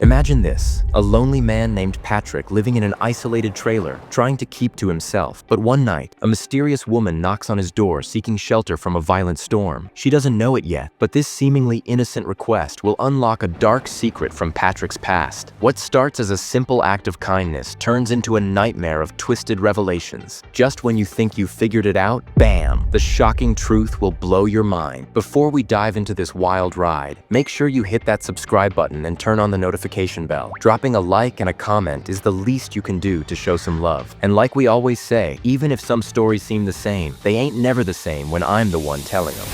Imagine this, a lonely man named Patrick living in an isolated trailer, trying to keep to himself. But one night, a mysterious woman knocks on his door seeking shelter from a violent storm. She doesn't know it yet, but this seemingly innocent request will unlock a dark secret from Patrick's past. What starts as a simple act of kindness turns into a nightmare of twisted revelations. Just when you think you've figured it out, bam! The shocking truth will blow your mind. Before we dive into this wild ride, make sure you hit that subscribe button and turn on the notification bell. Dropping a like and a comment is the least you can do to show some love. And like we always say, even if some stories seem the same, they ain't never the same when I'm the one telling them.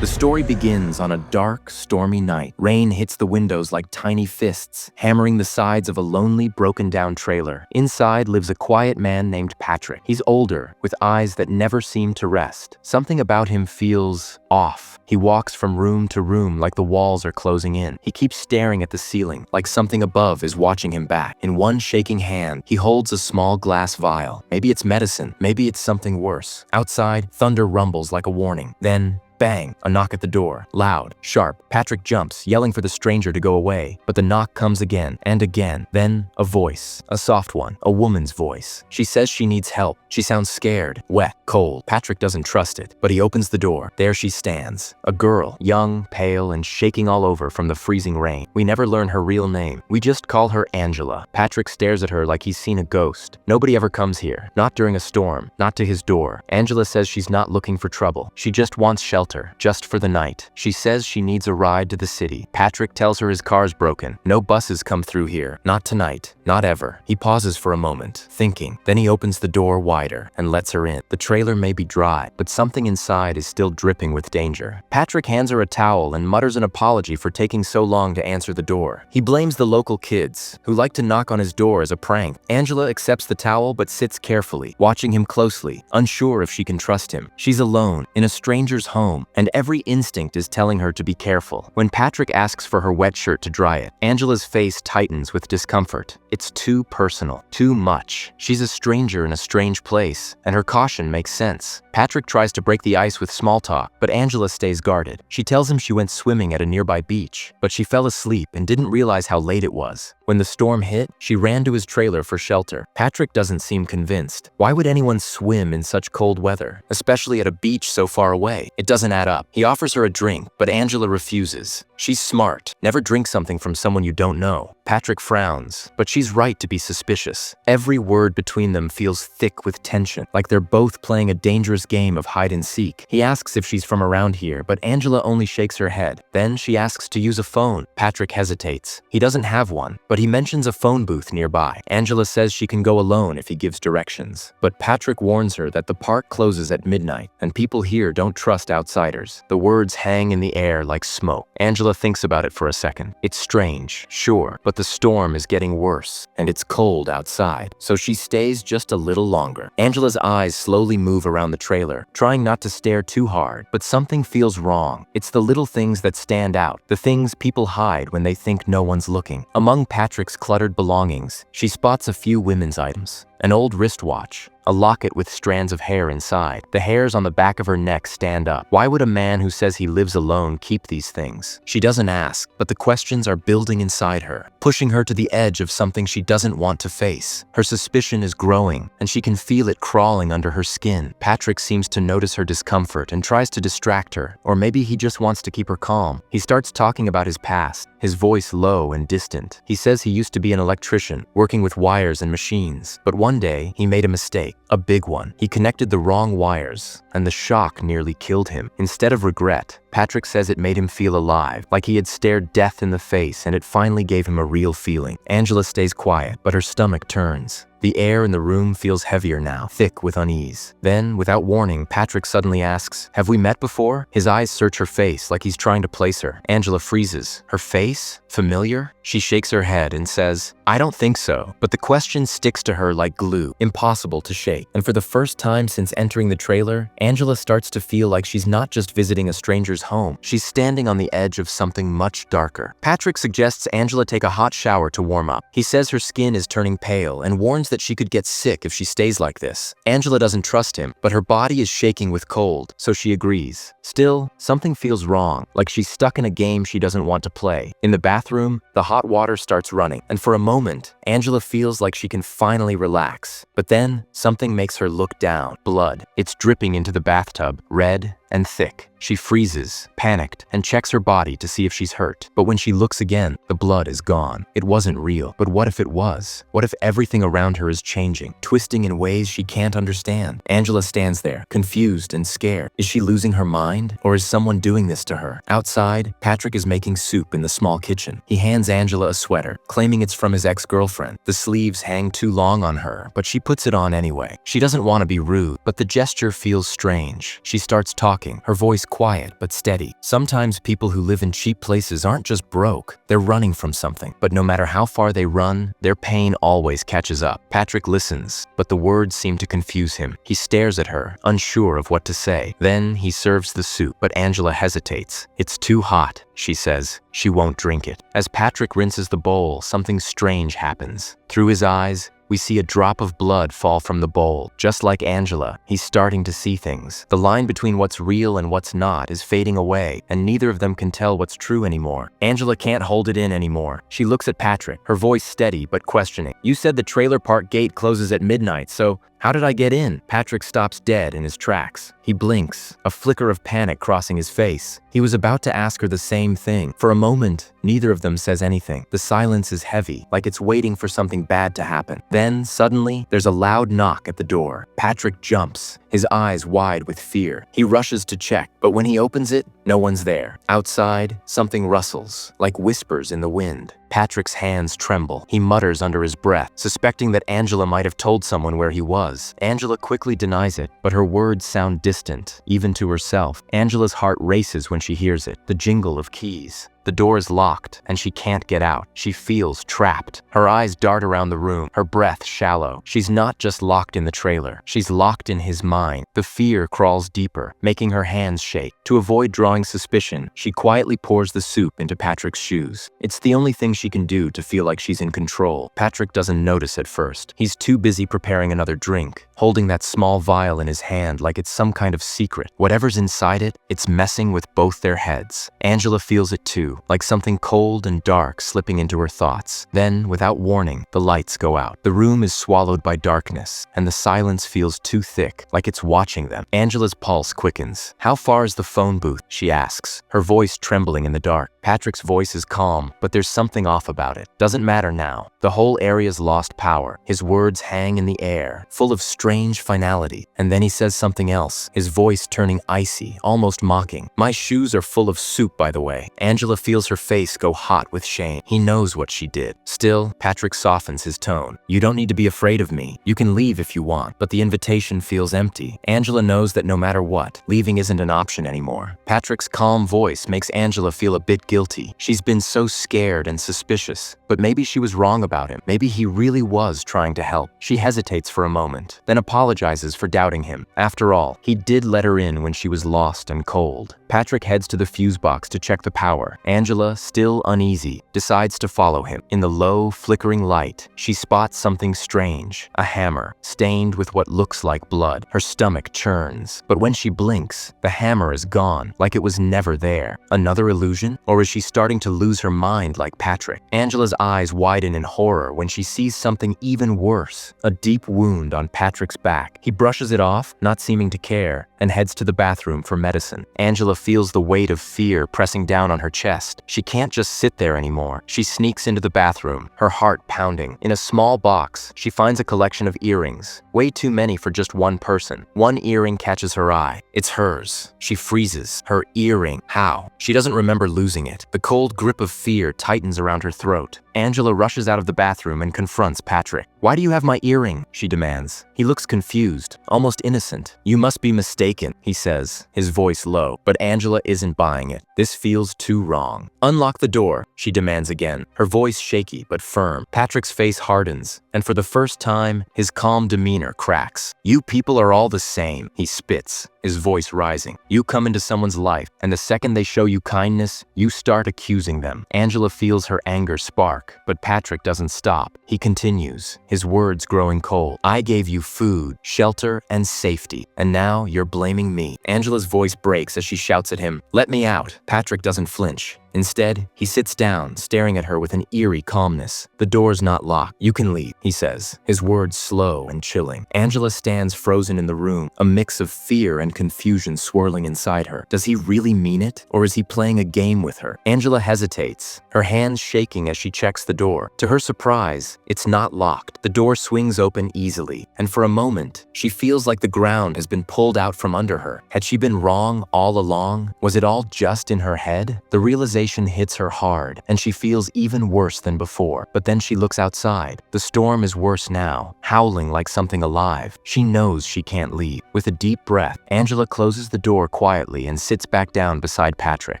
The story begins on a dark, stormy night. Rain hits the windows like tiny fists, hammering the sides of a lonely, broken-down trailer. Inside lives a quiet man named Patrick. He's older, with eyes that never seem to rest. Something about him feels off. He walks from room to room like the walls are closing in. He keeps staring at the ceiling, like something above is watching him back. In one shaking hand, he holds a small glass vial. Maybe it's medicine, maybe it's something worse. Outside, thunder rumbles like a warning. Then, bang! A knock at the door. Loud, sharp. Patrick jumps, yelling for the stranger to go away. But the knock comes again and again. Then, a voice. A soft one. A woman's voice. She says she needs help. She sounds scared, wet, cold. Patrick doesn't trust it, but he opens the door. There she stands. A girl, young, pale, and shaking all over from the freezing rain. We never learn her real name. We just call her Angela. Patrick stares at her like he's seen a ghost. Nobody ever comes here. Not during a storm. Not to his door. Angela says she's not looking for trouble. She just wants shelter. Just for the night. She says she needs a ride to the city. Patrick tells her his car's broken. No buses come through here. Not tonight. Not ever. He pauses for a moment, thinking. Then he opens the door wider and lets her in. The trailer may be dry, but something inside is still dripping with danger. Patrick hands her a towel and mutters an apology for taking so long to answer the door. He blames the local kids, who like to knock on his door as a prank. Angela accepts the towel but sits carefully, watching him closely, unsure if she can trust him. She's alone, in a stranger's home, and every instinct is telling her to be careful. When Patrick asks for her wet shirt to dry it, Angela's face tightens with discomfort. It's too personal, too much. She's a stranger in a strange place, and her caution makes sense. Patrick tries to break the ice with small talk, but Angela stays guarded. She tells him she went swimming at a nearby beach, but she fell asleep and didn't realize how late it was. When the storm hit, she ran to his trailer for shelter. Patrick doesn't seem convinced. Why would anyone swim in such cold weather, especially at a beach so far away? It doesn't add up. He offers her a drink, but Angela refuses. She's smart. Never drink something from someone you don't know. Patrick frowns, but she's right to be suspicious. Every word between them feels thick with tension, like they're both playing a dangerous game of hide and seek. He asks if she's from around here, but Angela only shakes her head. Then she asks to use a phone. Patrick hesitates. He doesn't have one, but he mentions a phone booth nearby. Angela says she can go alone if he gives directions. But Patrick warns her that the park closes at midnight, and people here don't trust outsiders. The words hang in the air like smoke. Angela thinks about it for a second. It's strange, sure, but the storm is getting worse, and it's cold outside, so she stays just a little longer. Angela's eyes slowly move around the trailer, trying not to stare too hard, but something feels wrong. It's the little things that stand out, the things people hide when they think no one's looking. Among Patrick's cluttered belongings, she spots a few women's items. An old wristwatch, a locket with strands of hair inside. The hairs on the back of her neck stand up. Why would a man who says he lives alone keep these things? She doesn't ask, but the questions are building inside her, pushing her to the edge of something she doesn't want to face. Her suspicion is growing, and she can feel it crawling under her skin. Patrick seems to notice her discomfort and tries to distract her, or maybe he just wants to keep her calm. He starts talking about his past, his voice low and distant. He says he used to be an electrician, working with wires and machines, but one day he made a mistake. A big one. He connected the wrong wires, and the shock nearly killed him. Instead of regret, Patrick says it made him feel alive, like he had stared death in the face and it finally gave him a real feeling. Angela stays quiet, but her stomach turns. The air in the room feels heavier now, thick with unease. Then, without warning, Patrick suddenly asks, "Have we met before?" His eyes search her face like he's trying to place her. Angela freezes. Her face? Familiar? She shakes her head and says, "I don't think so." But the question sticks to her like glue, impossible to shake. And for the first time since entering the trailer, Angela starts to feel like she's not just visiting a stranger's home. She's standing on the edge of something much darker. Patrick suggests Angela take a hot shower to warm up. He says her skin is turning pale and warns that she could get sick if she stays like this. Angela doesn't trust him, but her body is shaking with cold, so she agrees. Still, something feels wrong, like she's stuck in a game she doesn't want to play. In the bathroom, the hot water starts running, and for a moment, Angela feels like she can finally relax. But then, something makes her look down. Blood. It's dripping into the bathtub, red and thick. She freezes, panicked, and checks her body to see if she's hurt. But when she looks again, the blood is gone. It wasn't real. But what if it was? What if everything around her is changing, twisting in ways she can't understand? Angela stands there, confused and scared. Is she losing her mind? Or is someone doing this to her? Outside, Patrick is making soup in the small kitchen. He hands Angela a sweater, claiming it's from his ex-girlfriend. The sleeves hang too long on her, but she puts it on anyway. She doesn't want to be rude, but the gesture feels strange. She starts talking, her voice quiet but steady. Sometimes people who live in cheap places aren't just broke, they're running from something. But no matter how far they run, their pain always catches up. Patrick listens, but the words seem to confuse him. He stares at her, unsure of what to say. Then he serves the soup, but Angela hesitates. It's too hot, she says. She won't drink it. As Patrick rinses the bowl, something strange happens. Through his eyes, we see a drop of blood fall from the bowl. Just like Angela, he's starting to see things. The line between what's real and what's not is fading away, and neither of them can tell what's true anymore. Angela can't hold it in anymore. She looks at Patrick, her voice steady but questioning. You said the trailer park gate closes at midnight, so how did I get in? Patrick stops dead in his tracks. He blinks, a flicker of panic crossing his face. He was about to ask her the same thing. For a moment, neither of them says anything. The silence is heavy, like it's waiting for something bad to happen. Then, suddenly, there's a loud knock at the door. Patrick jumps, his eyes wide with fear. He rushes to check, but when he opens it, no one's there. Outside, something rustles, like whispers in the wind. Patrick's hands tremble. He mutters under his breath, suspecting that Angela might have told someone where he was. Angela quickly denies it, but her words sound distant, even to herself. Angela's heart races when she hears it, the jingle of keys. The door is locked, and she can't get out. She feels trapped. Her eyes dart around the room, her breath shallow. She's not just locked in the trailer. She's locked in his mind. The fear crawls deeper, making her hands shake. To avoid drawing suspicion, she quietly pours the soup into Patrick's shoes. It's the only thing she can do to feel like she's in control. Patrick doesn't notice at first. He's too busy preparing another drink, holding that small vial in his hand like it's some kind of secret. Whatever's inside it, it's messing with both their heads. Angela feels it too, like something cold and dark slipping into her thoughts. Then, without warning, the lights go out. The room is swallowed by darkness, and the silence feels too thick, like it's watching them. Angela's pulse quickens. How far is the phone booth? She asks, her voice trembling in the dark. Patrick's voice is calm, but there's something off about it. Doesn't matter now. The whole area's lost power. His words hang in the air, full of strange finality. And then he says something else, his voice turning icy, almost mocking. My shoes are full of soup, by the way. Angela feels her face go hot with shame. He knows what she did. Still, Patrick softens his tone. You don't need to be afraid of me. You can leave if you want, but the invitation feels empty. Angela knows that no matter what, leaving isn't an option anymore. Patrick's calm voice makes Angela feel a bit guilty. She's been so scared and suspicious, but maybe she was wrong about him. Maybe he really was trying to help. She hesitates for a moment, then apologizes for doubting him. After all, he did let her in when she was lost and cold. Patrick heads to the fuse box to check the power. Angela, still uneasy, decides to follow him. In the low, flickering light, she spots something strange, a hammer, stained with what looks like blood. Her stomach churns, but when she blinks, the hammer is gone, like it was never there. Another illusion? Or is she starting to lose her mind like Patrick? Angela's eyes widen in horror when she sees something even worse, a deep wound on Patrick's back. He brushes it off, not seeming to care, and heads to the bathroom for medicine. Angela feels the weight of fear pressing down on her chest. She can't just sit there anymore. She sneaks into the bathroom, her heart pounding. In a small box, she finds a collection of earrings, way too many for just one person. One earring catches her eye. It's hers. She freezes. Her earring. How? She doesn't remember losing it. The cold grip of fear tightens around her throat. Angela rushes out of the bathroom and confronts Patrick. Why do you have my earring? She demands. He looks confused, almost innocent. You must be mistaken, he says, his voice low, but Angela isn't buying it. This feels too wrong. Unlock the door, she demands again, her voice shaky but firm. Patrick's face hardens, and for the first time, his calm demeanor cracks. You people are all the same, he spits. his voice rising. You come into someone's life, and the second they show you kindness, you start accusing them. Angela feels her anger spark, but Patrick doesn't stop. He continues, his words growing cold. I gave you food, shelter, and safety, and now you're blaming me. Angela's voice breaks as she shouts at him, let me out. Patrick doesn't flinch. Instead, he sits down, staring at her with an eerie calmness. The door's not locked. You can leave, he says, his words slow and chilling. Angela stands frozen in the room, a mix of fear and confusion swirling inside her. Does he really mean it? Or is he playing a game with her? Angela hesitates, her hands shaking as she checks the door. To her surprise, it's not locked. The door swings open easily, and for a moment, she feels like the ground has been pulled out from under her. Had she been wrong all along? Was it all just in her head? The realization hits her hard, and she feels even worse than before. But then she looks outside. The storm is worse now, howling like something alive. She knows she can't leave. With a deep breath, Angela closes the door quietly and sits back down beside Patrick.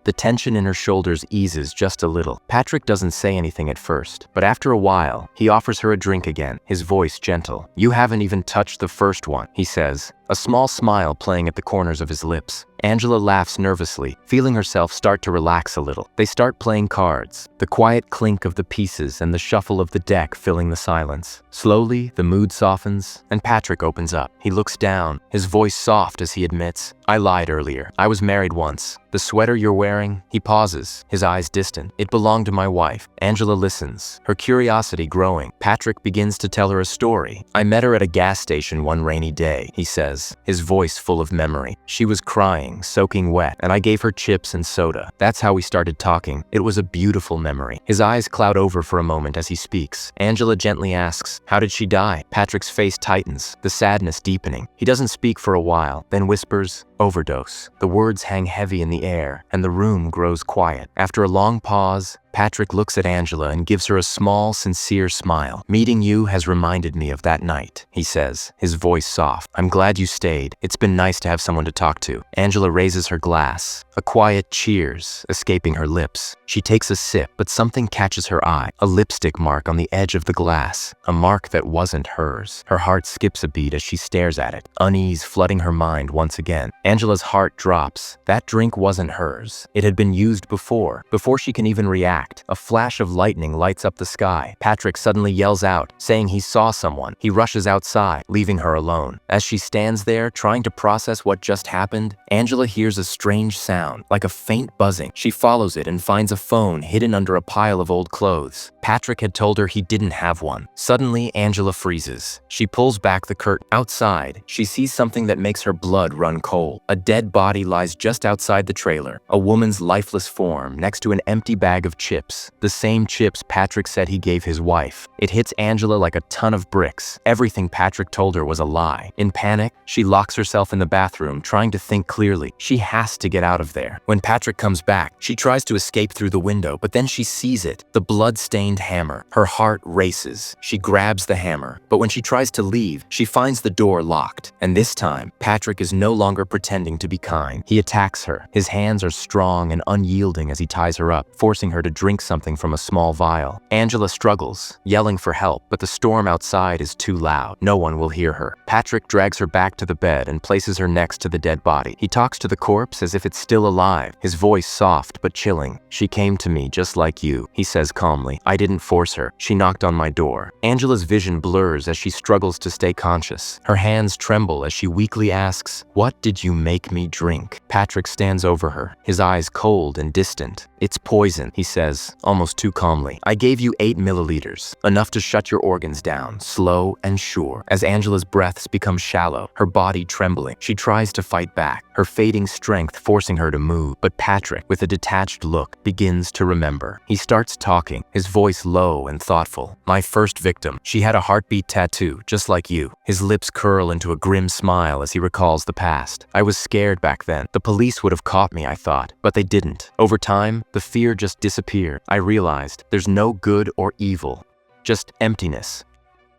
The tension in her shoulders eases just a little. Patrick doesn't say anything at first, but after a while, he offers her a drink again, his voice gentle. You haven't even touched the first one, he says, a small smile playing at the corners of his lips. Angela laughs nervously, feeling herself start to relax a little. They start playing cards, the quiet clink of the pieces and the shuffle of the deck filling the silence. Slowly, the mood softens, and Patrick opens up. He looks down, his voice soft as he admits, I lied earlier. I was married once. The sweater you're wearing, he pauses, his eyes distant. It belonged to my wife. Angela listens, her curiosity growing. Patrick begins to tell her a story. I met her at a gas station one rainy day, he says, his voice full of memory. She was crying, soaking wet, and I gave her chips and soda. That's how we started talking. It was a beautiful memory. His eyes cloud over for a moment as he speaks. Angela gently asks, how did she die? Patrick's face tightens, the sadness deepening. He doesn't speak for a while, then whispers, overdose. The words hang heavy in the air, and the room grows quiet. After a long pause, Patrick looks at Angela and gives her a small, sincere smile. Meeting you has reminded me of that night, he says, his voice soft. I'm glad you stayed. It's been nice to have someone to talk to. Angela raises her glass, a quiet cheers escaping her lips. She takes a sip, but something catches her eye, a lipstick mark on the edge of the glass, a mark that wasn't hers. Her heart skips a beat as she stares at it, unease flooding her mind once again. Angela's heart drops. That drink wasn't hers. It had been used before she can even react. A flash of lightning lights up the sky. Patrick suddenly yells out, saying he saw someone. He rushes outside, leaving her alone. As she stands there, trying to process what just happened, Angela hears a strange sound, like a faint buzzing. She follows it and finds a phone hidden under a pile of old clothes. Patrick had told her he didn't have one. Suddenly, Angela freezes. She pulls back the curtain. Outside, she sees something that makes her blood run cold. A dead body lies just outside the trailer, a woman's lifeless form next to an empty bag of chips, the same chips Patrick said he gave his wife. It hits Angela like a ton of bricks. Everything Patrick told her was a lie. In panic, she locks herself in the bathroom, trying to think clearly. She has to get out of there. When Patrick comes back, she tries to escape through the window, but then she sees it, the blood-stained hammer. Her heart races. She grabs the hammer, but when she tries to leave, she finds the door locked. And this time, Patrick is no longer pretending to be kind. He attacks her. His hands are strong and unyielding as he ties her up, forcing her to drink something from a small vial. Angela struggles, yelling for help, but the storm outside is too loud. No one will hear her. Patrick drags her back to the bed and places her next to the dead body. He talks to the corpse as if it's still alive, his voice soft but chilling. She came to me just like you, he says calmly. I didn't force her. She knocked on my door. Angela's vision blurs as she struggles to stay conscious. Her hands tremble as she weakly asks, what did you make me drink? Patrick stands over her, his eyes cold and distant. It's poison, he says, almost too calmly. I gave you 8 milliliters, enough to shut your organs down, slow and sure. As Angela's breaths become shallow, her body trembling, she tries to fight back, her fading strength forcing her to move. But Patrick, with a detached look, begins to remember. He starts talking, his voice low and thoughtful. My first victim, she had a heartbeat tattoo, just like you. His lips curl into a grim smile as he recalls the past. I was scared back then. The police would have caught me, I thought, but they didn't. Over time, the fear just disappeared. I realized there's no good or evil, just emptiness.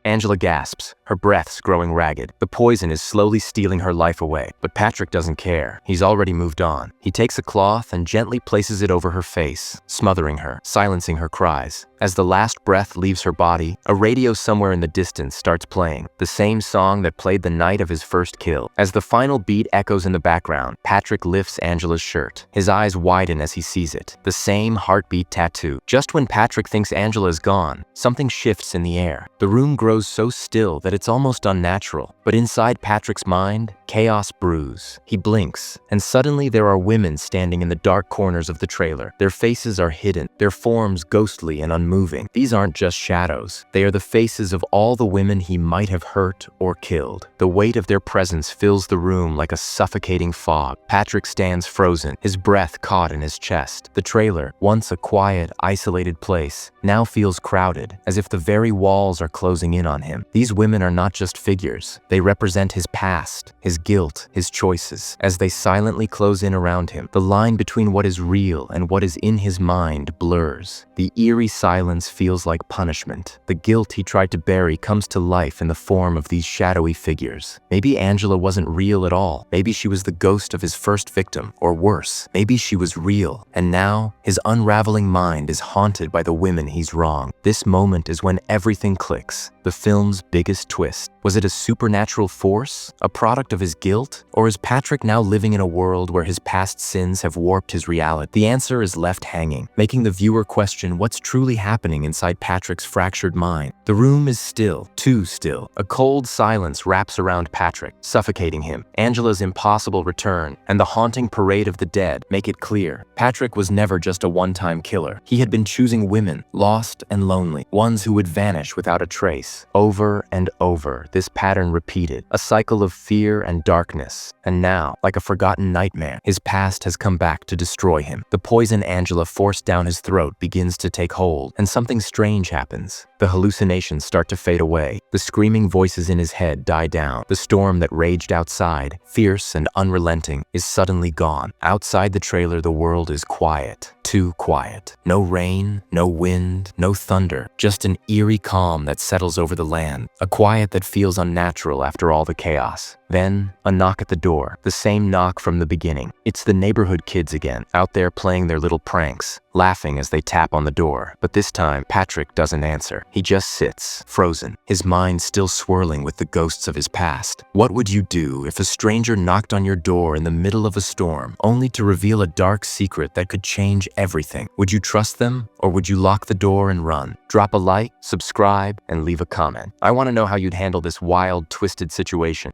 Angela gasps, her breaths growing ragged. The poison is slowly stealing her life away, but Patrick doesn't care. He's already moved on. He takes a cloth and gently places it over her face, smothering her, silencing her cries. As the last breath leaves her body, a radio somewhere in the distance starts playing, the same song that played the night of his first kill. As the final beat echoes in the background, Patrick lifts Angela's shirt. His eyes widen as he sees it, the same heartbeat tattoo. Just when Patrick thinks Angela is gone, something shifts in the air. The room grows so still that it's almost unnatural. But inside Patrick's mind, chaos brews. He blinks, and suddenly there are women standing in the dark corners of the trailer. Their faces are hidden, their forms ghostly and unmoving. These aren't just shadows. They are the faces of all the women he might have hurt or killed. The weight of their presence fills the room like a suffocating fog. Patrick stands frozen, his breath caught in his chest. The trailer, once a quiet, isolated place, now feels crowded, as if the very walls are closing in on him. These women are not just figures. They represent his past, his guilt, his choices. As they silently close in around him, the line between what is real and what is in his mind blurs. The eerie silence feels like punishment. The guilt he tried to bury comes to life in the form of these shadowy figures. Maybe Angela wasn't real at all. Maybe she was the ghost of his first victim, or worse, maybe she was real. And now, his unraveling mind is haunted by the women he's wronged. This moment is when everything clicks. The film's biggest twist. Was it a supernatural force, a product of his guilt? Or is Patrick now living in a world where his past sins have warped his reality? The answer is left hanging, making the viewer question what's truly happening inside Patrick's fractured mind. The room is still, too still. A cold silence wraps around Patrick, suffocating him. Angela's impossible return and the haunting parade of the dead make it clear. Patrick was never just a one-time killer. He had been choosing women, lost and lonely, ones who would vanish without a trace. Over and over, this pattern repeated, a cycle of fear and darkness. And now, like a forgotten nightmare, his past has come back to destroy him. The poison Angela forced down his throat begins to take hold, and something strange happens. The hallucinations start to fade away. The screaming voices in his head die down. The storm that raged outside, fierce and unrelenting, is suddenly gone. Outside the trailer, the world is quiet. Too quiet. No rain, no wind, no thunder, just an eerie calm that settles over the land. A quiet that feels unnatural after all the chaos. Then, a knock at the door, the same knock from the beginning. It's the neighborhood kids again, out there playing their little pranks, laughing as they tap on the door. But this time, Patrick doesn't answer. He just sits, frozen, his mind still swirling with the ghosts of his past. What would you do if a stranger knocked on your door in the middle of a storm, only to reveal a dark secret that could change everything? Would you trust them, or would you lock the door and run? Drop a like, subscribe, and leave a comment. I want to know how you'd handle this wild, twisted situation.